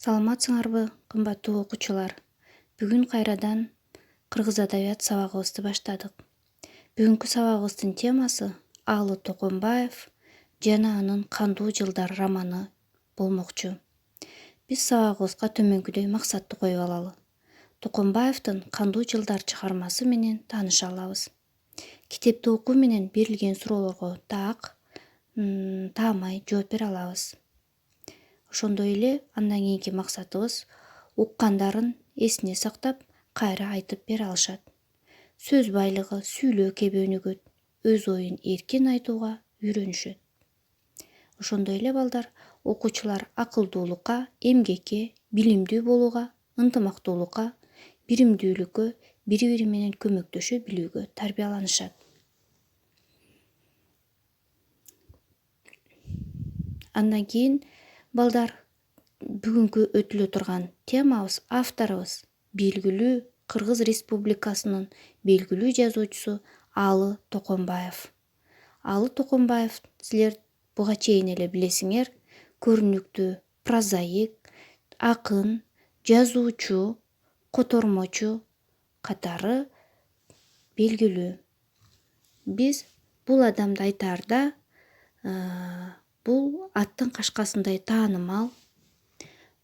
Саламатсыңарбы, кымбаттуу окуучулар. Бүгүн кайрадан кыргыз адабият сабагыбызды баштадык. Бүгүнкү сабагыбыздын темасы Аалы Токонбаев жана анын Кандуу жылдар романы болмокчу. Биз сабагыбызга төмөнкүдөй максатты коюп алалы. Токонбаевдин Кандуу жылдар чыгармасы менен тааныша алабыз. Китепти окуу менен берилген суроолорго так, таамай жооп бере алабыз. Ошондой эле андан кийинки максатыбыз уккандарын эсине сактап, кайра айтып бере алышат. Сөз байлыгы, сүйлөө кеби өнүгөт, өз оюн эркин айтууга үйрөнүшөт. Ошондой эле балдар, окуучулар акылдуулукка, эмгекке, билимдүү болууга, ынтымактуулукка, биримдүүлүккө, бири-бири менен көмөктөшө билүүгө тарбияланышат. Андан кийин балдар, бүгүнкү өтүлө турган темабыз, авторубуз белгилүү Кыргыз Республикасынын белгилүү жазуучусу Аалы Токонбаев. Аалы Токонбаев силер буга чейин эле билесиңер, көрүнүктүү прозаик, акын, жазуучу, котормочу катары белгилүү. Биз бул адамды айтаарда, бул аттын кашкасындай таанымал,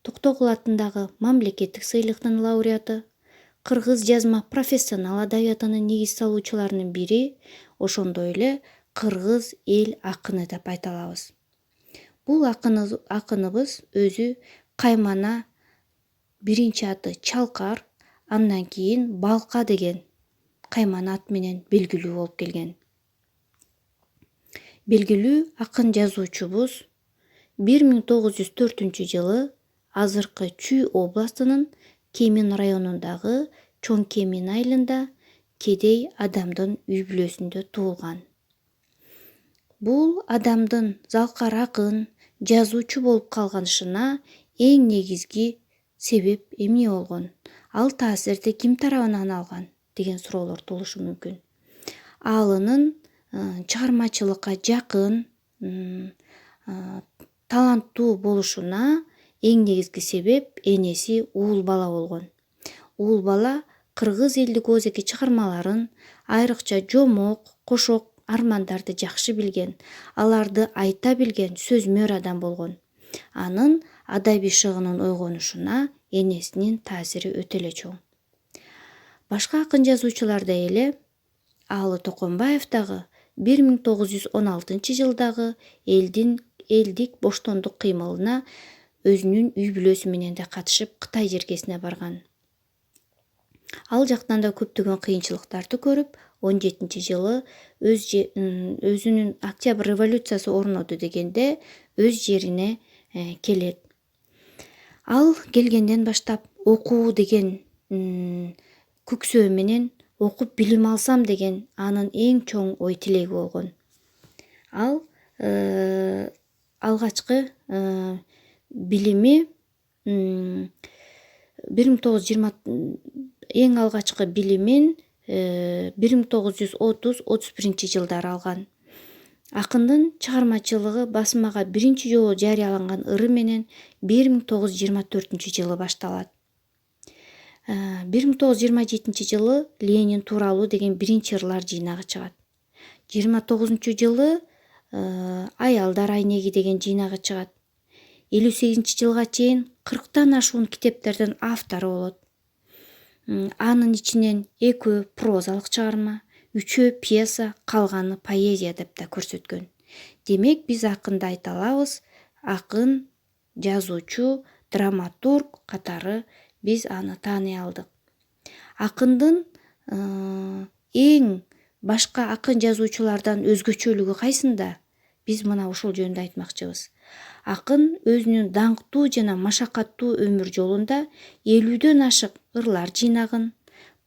Токтогул атындагы мамлекеттик сыйлыктын лауреаты, кыргыз жазма профессионал адабиятынын негиз салуучуларынын бири, ошондой эле кыргыз эл акыны деп айта алабыз. Бул акыныбыз өзү каймана, биринчи аты Чалкар, андан кийин Балка деген каймана ат менен белгилүү болуп келген. Белгилүү акын жазуучубуз 1904-жылы азыркы Чүй областынын Кемин районундагы Чоң Кемин айылында кедей адамдын үй-бүлөсүндө туулган. Бул адамдын залкар акын, жазуучу болуп калганышына эң негизги себеп эмне болгон? Ал таасирди ким тарабынан алган деген суроолор туулушу мүмкүн. Аалынын чыгармачылыкка жакын, таланттуу болушуна эң негизги себеп энеси уул бала болгон. Уул бала кыргыз элдик оозеки чыгармаларын, айрыкча жомок, кошок, армандарды жакшы билген, аларды айта билген сөзмөр адам болгон. Анын адабий шыгынын ойгонушуна энесинин таасири өтө эле чоң. Башка акын жазуучулардай эле Аалы Токонбаев дагы 1916-жылдагы элдик боштондук кыймылына өзүнүн үй-бүлөсү менен да катышып, Кытай жергесине барган. Ал жактан да көптөгөн кыйынчылыктарды көрүп, 17-жылы өзүнүн Октябрь революциясы орноду дегенде өз жерине келет. Ал келгенден баштап окуу деген көксөө менен окуп билим алсам деген анын эң чоң ой тилеги болгон. Ал алгачкы билими 1930-31-жылдары алган. Акындын чыгармачылыгы басмага биринчи жолу жарыяланган ыры менен 1924-жылы башталат. 1927-жылы Ленин тууралуу деген биринчи ырлар жыйнагы чыгат. 29-жылы Аялдар айнеги деген жыйнагы чыгат. 58-жылга чейин 40тан ашуун китептердин автору болот. Анын ичинен 2 прозалык чыгарма, 3 пьеса, калганы поэзия деп да көрсөткөн. Демек, биз акынды айта алабыз, акын, жазуучу, драматург катары биз аны тааный алдык. Акындын эң башка акын жазуучулардан өзгөчөлүгү кайсында? Биз мына ушул жөнүндө айтмакчыбыз. Акын өзүнүн даңктуу жана машакаттуу өмүр жолунда 50дөн ашык ырлар жыйнагын,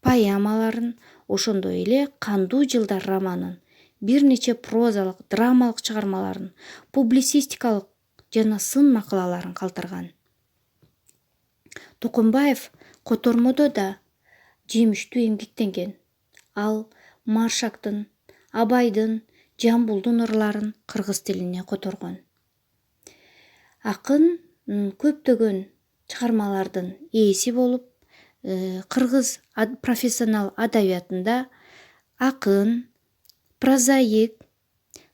поэмаларын, ошондой эле Кандуу жылдар романын, бир нече прозалык, драмалык чыгармаларын, публицистикалык жана сын макалаларын калтырган. Токонбаев котормодо да жемиштүү эмгектенген. Ал Маршактын, Абайдын, Жамбулдун ырларын кыргыз тилине которгон. Акын көптөгөн чыгармалардын ээси болуп, кыргыз профессионал адабиятында акын, прозаик,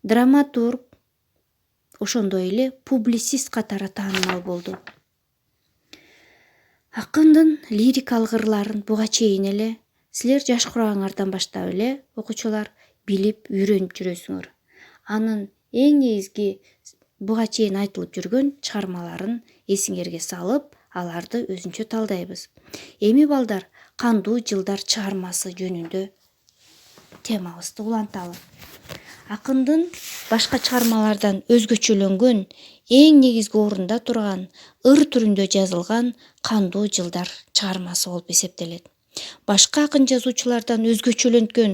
драматург, ошондой эле публицист катары таанымал болду. Акындын лирикалык ырларын буга чейин эле силер жаш курагыңардан баштап эле окуучулар билип, үйрөнүп жүрөсүңөр. Анын эң негизги буга чейин айтылып жүргөн чыгармаларын эсиңерге салып, аларды өзүнчө талдайбыз. Эми балдар, кандуу жылдар чыгармасы жөнүндө темабызды уланталы. Акындын башка чыгармалардан өзгөчөлөнгөн, эң негизги орунда турган, ыр түрүндө жазылган кандуу жылдар чыгармасы болуп эсептелет. Башка акын жазуучулардан өзгөчөлөнткөн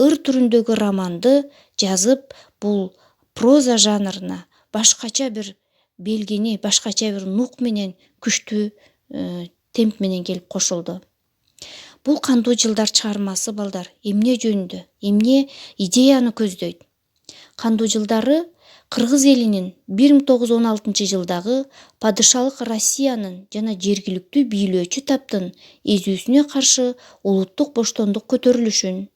ыр түрүндөгү романды жазып, бул проза жанрына башкача бир белгини, башкача бир нук менен күчтүү темп менен келип кошулду. Бул кандуу жылдар чыгармасы балдар эмне жөнүндө, эмне идеяны көздөйт? Кандуу жылдары кыргыз элинин 1916 жылдагы падышалык Россиянын жана жергиликтүү бийлөөчү таптын изүүсүнө каршы улуттук боштондук көтөрүлүшүн,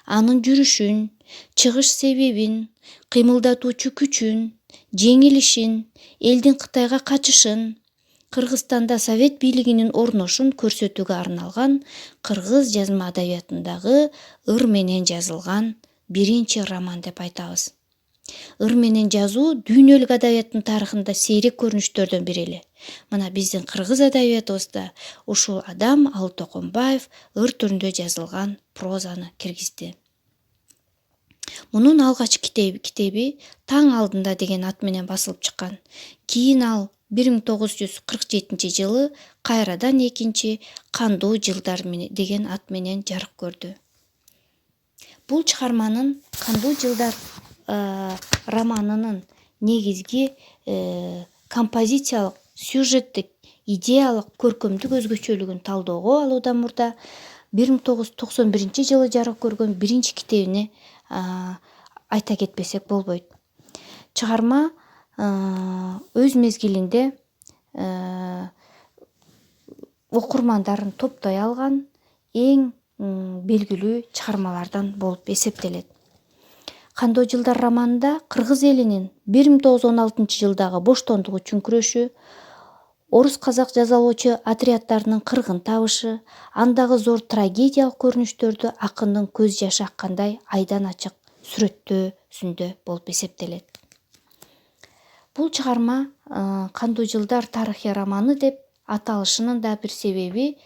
анын жүрүшүн, чыгыш себебин, кыймылдатуучу күчүн, жеңилишин, элдин Кытайга качышын, Кыргызстанда Совет бийлигинин орношун көрсөтүүгө арналган кыргыз жазма адабиятындагы ыр менен жазылган биринчи роман деп айтабыз. Ыр менен жазуу дүйнөлүк адабияттын тарыхында сейрек көрүнүштөрдөн бири эле. Мына биздин кыргыз адабиятыбызда ушул адам Алы Токонбаев ыр түрүндө жазылган прозаны киргизди. Мунун алгачкы китеби Таң алдында деген ат менен басылып чыккан. Кийин ал 1947 жылы кайрадан экинчи Кандуу жылдар деген ат менен жарык көрдү. Бул чыгарманын Кандуу жылдар романынын негизги композициялык, сюжеттик, идеялык, көркөмдүк өзгөчөлүгүн талоого алуудан мурда 1991 жылы жарык көргөн биринчи китебине айта кетпесек болбойт. Чыгарма өз мезгилинде окурмандарын топтой алган эң белгилүү чыгармалардан болуп эсептелет. Кандуу жылдар романында кыргыз элинин 1916 жылдагы боштондук үчүн күрөшү, орус казак жазалоочу отряддарынын кыргын табышы, андагы зор трагедиялык көрүнүштөрдү акындын көз жашы аккандай айдан ачык сүрөттөөсүндө болуп эсептелет. Бул чыгарма Кандуу жылдар тарыхый романы деп аталышынын да бир себеби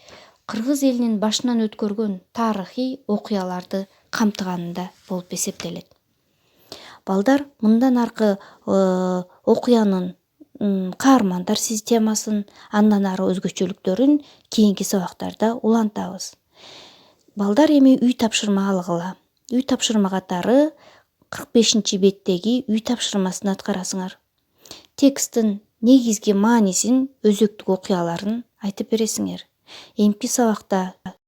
кыргыз элинин башынан өткөргөн тарыхый окуяларды камтыганында болуп эсептелет. Балдар, мындан аркы окуянын каармандар системасын, андан ары өзгөчөлүктөрүн кийинки сабактарда улантабыз. Балдар, эми үй тапшырма алгыла. Үй тапшырма катары 45-беттеги үй тапшырмасын аткарасыңар. Тексттин негизги маанисин, өзөктүк окуяларын айтып бересиңер. Эмки сабакта